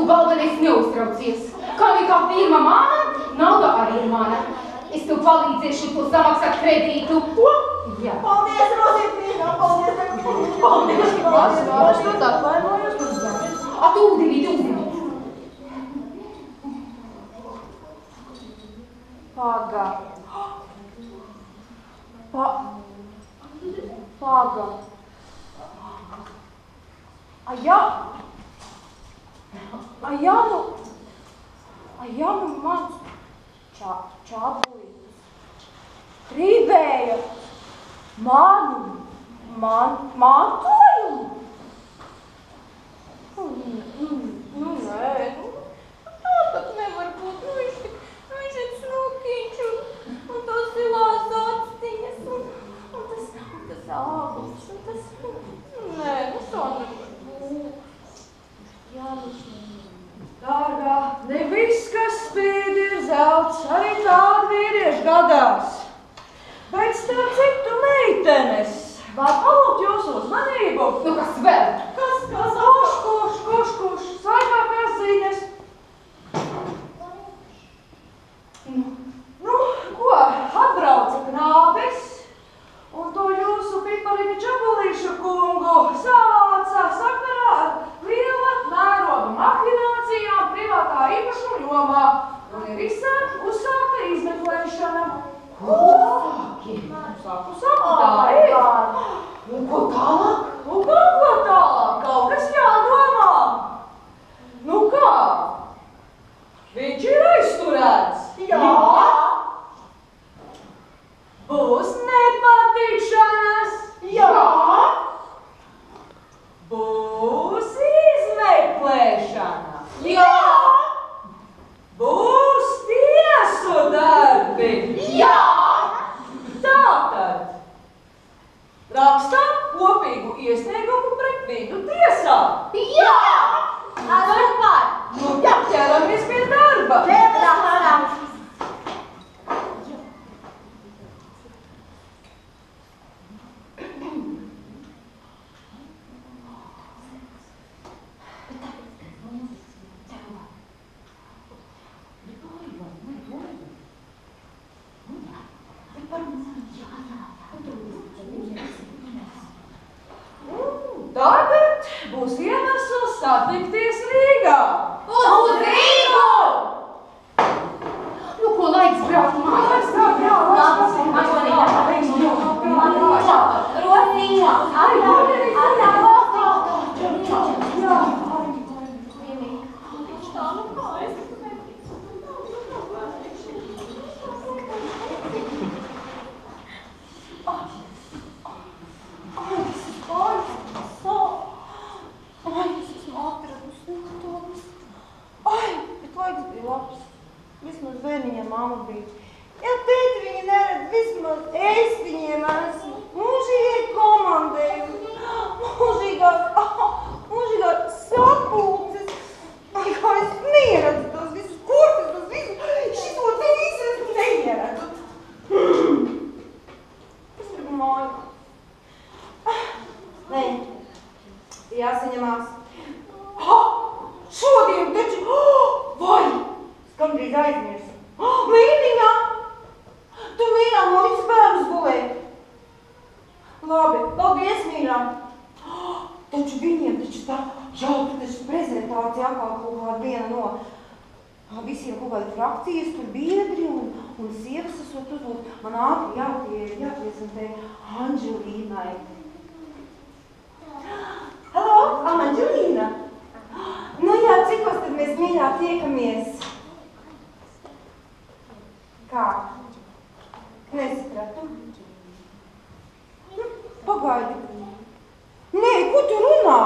Tu galvenais neuztraucies. Kā firma mana, nauda arī ir mana. Es tev palīdzēšu to samaksāt kredītu. Ko? Jā. Paldies, Rozītīna, paldies. Paldies. Tu atvainojos, tu zini. Tu ūdeni. Paga. Paga. A ja nu mans čabulis gribēja manu mantojumu? Nē, tāpat nevar būt. Viņš ir smukiņš un tās zilās actiņas un tas āgums un tas... Nē, tā nevar būt. Dārgā, ne viss, kas spīd, ir zelts, arī tādi vīrieši gadās. Bet starp citu meitenes, var palūgt jūsu uzmanību? Nu, kas vēl? Kurš, svaigākās ziņas. Nu, ko, atbrauca knābis, un to jūsu pipariņu čabulīšu kungu savāca sakarā ar liela mēroga mahinācijām privātā īpašuma jomā, un ir uzsākta izmeklēšana. Sāku, tā ir. Un ko tālāk? Ko tālāk? Kaut kas jādomā. Nu kā? Viņš ir aizturēts. Jā. Būs nepatikšanas. Jā. Būs izmeklēšana. Jā. Būs tiesu darbi. Jā. Tātad rakstām kopīgu iesniegumu pret viņu tiesā. Jā! Super! Nu, ķeramies pie darba. Tagad būs iemesls satikties Rīgā. Uz Rīgu! Nu, ko laiks braukt mājās? Vismaz bērniņiem mamma bija. Ja tēti viņi neredz, vismaz es viņiem esmu. Mūžīgi komandējumi, mūžīgā sapulces. Kā es neredzu tos visus kurtus, tos visus, šito te visu es neredzu. Es gribu māju. Nē, jāsaņemās. Šodien taču, vai! Gandrīz aizmirsu. Mīniņā! Tu mīnā mūsu bērnus gulēt. Labi, paldies, mīnā. Taču viņiem tā jauka prezentācija atkal kaut kāda viena no visiem kaut kāda frakcijas, tur biedri un sievas esot uzlūk. Man ātri jāpiesantē Anģelīnai. Halo, Anģelīna! Nu jā, cikos tad mēs mīļā tiekamies? Kā? Nesapratu. Pagaidi. Nē, ko tu runā?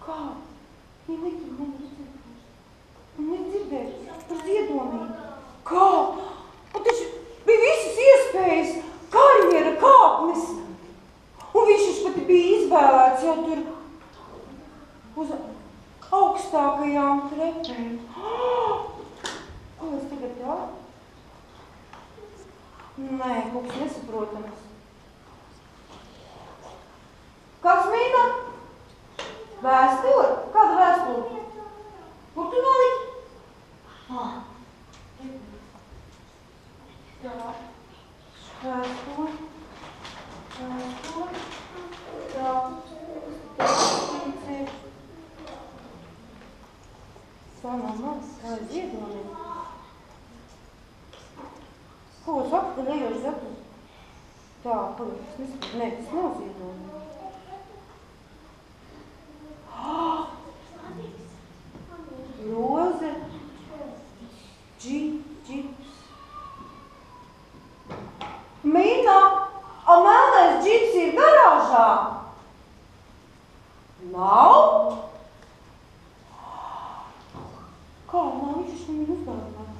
Kā? Nedzirdēju. Par ziedomību. Kā? Un taču bija visas iespējas. Karjera, kāpnes. Un viņš pati bija izvēlēts jau tur uz augstākajām trepēm. Ko es tagad daru? Nē, kaut kas nesaprotams. Vēsturi? Kāda vēsturi? Kur tu noliki? Tā. Vēsturi. Tā. Sana maz, kā ziedomiem. Ko saka, ka nejoši saka? Tā, paliek, es neskatu. Nē, tas nav ziedomiem. Roze. Džips. Mīna, melnais džips ir garāžā? Nav? Kā nav viņš man ir uzdāvināt?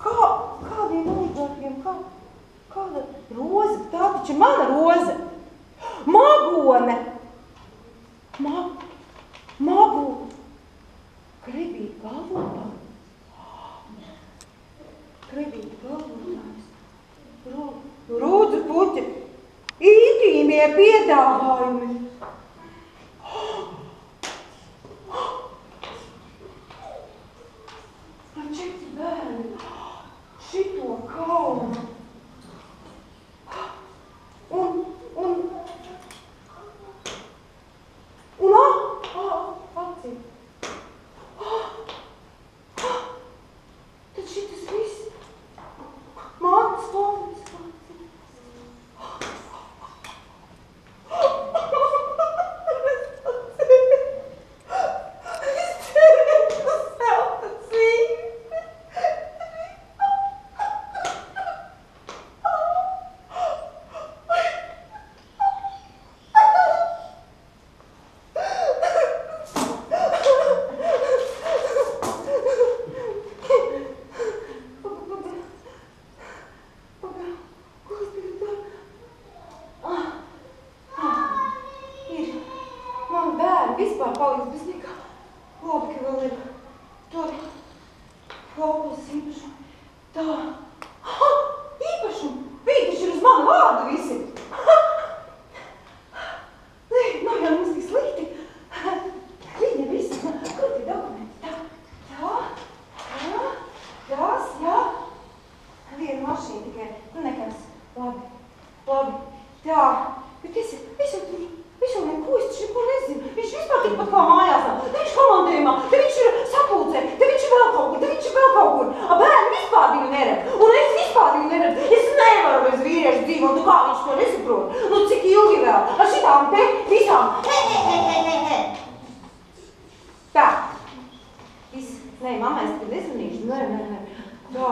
Kādiem oligarkiem? Kāda roze? Tā taču ir mana roze. Magone. Magone. Krebīt galvotājs. Rūdzu puķi. Intīmie piedāvājumi. Man 4 bērni. Šito kaunu. Acīm. Tad šitas viss. Mātes fonds. Vispār paliks bez nekā. Labi, ka vēl ir tur laukos īpašumi. Tā. Īpašumi! Viņi taču ir uz manu vārdu visi. Nē, nav jau mums tik slikti. Viņa visi. Kur tie dokumenti? Tās, jā. Viena mašīna tikai. Nekas. Labi. Tā. Bet es jau neko, es taču neko nezinu. Viņš vispār tikpat kā mājās nav. Te viņš komandējumā, te viņš ir sapulcē, te viņš ir vēl kaut kur. Bērni vispār viņu neredz. Un es vispār viņu neredzu. Es nevaru bez vīrieša dzīvot. Nu kā viņš to nesaprot? Nu cik ilgi vēl? Ar šitām te visām. Tā. Nē, mammai es te nezvanīšu. Nē. Tā.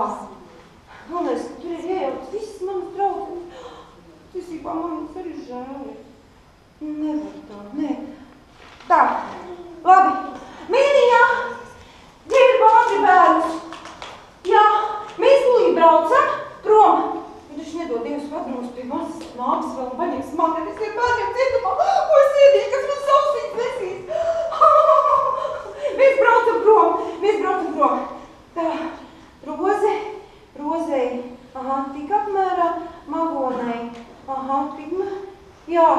Galvenais, ka tur ir iejautas visas manas draudzes. Tiesībā man arī žēl. Nevar tā, nē. Tā, labi. Mīniņā, gribu ātri bērnus. Jā, mēs tūlīt braucam prom. Viņš nedod Dievs padrūs pie mazas māmas vēl un paņems mani ar visiem bērniem cietumā. Ko es iedīju, kas man sausīts nesīs. Mēs braucam prom. Tā, rozei. Tik apmērā, magonei. Jā.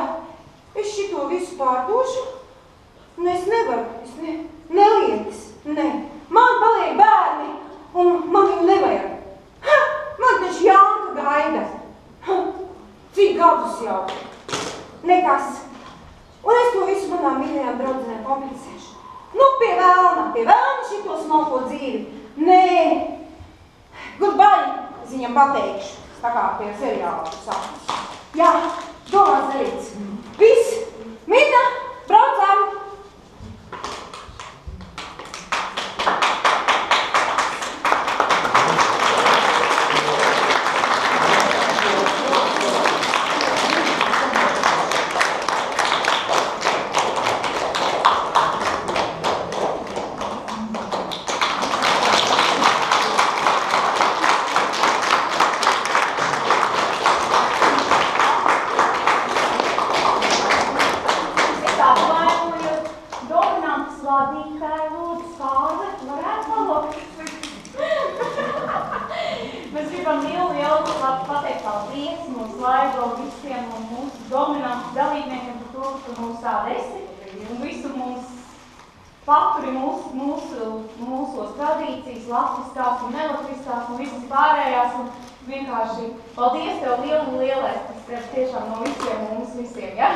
Es šito visu pārdošu, un es nevaru, neliekas, ne. Man paliek bērni, un man viņu nevajag. Man taču Jānka gaida. Cik gadus jau? Nekas. Un es to visu manām mīļajām draudzenēm kompensēšu. Nu, pie vēlna šito smalko dzīvi. Nē. Goodbye, es viņam pateikšu. Tā kā pie seriāla sākas. Jā, domās darīts. Viss! Mīna! Braucam! paturi mūsos tradīcijas, latviskās un nelatviskās un visas pārējās. Un vienkārši paldies tev lielu un lielais, tas tev tiešām no visiem mums visiem, ja?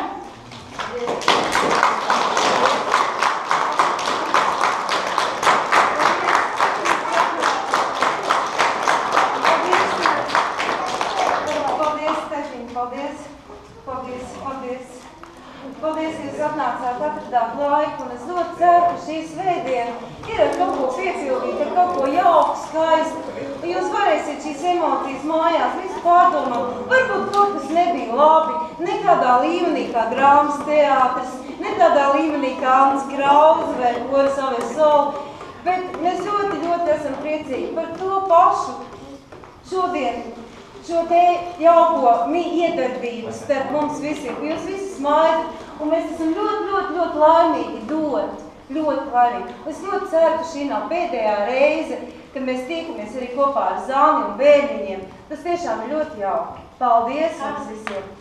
Paldies, ka jūs atnācāt, atradāt laiku, un es ļoti ceru, ka šī svētdiena ir ar kaut ko piepildīt, ar kaut ko jauku, skaistu. Jūs varēsiet šīs emocijas mājās, visu pārdomāt. Varbūt kaut kas nebija labi, ne tādā līmenī kā drāmas teātris, ne tādā līmenī kā Annas Krauze vai Kora Savesoli, bet mēs ļoti, ļoti esam priecīgi par to pašu šodien. Šo te jauko iedarbību starp mums visiem, ka jūs visi smaidat, un mēs esam ļoti laimīgi dot, ļoti laimīgi. Es ļoti ceru, ka šī nav pēdējā reize, kad mēs tiekamies arī kopā ar Zani un bērniņiem. Tas tiešām ir ļoti jauki. Paldies jums visiem!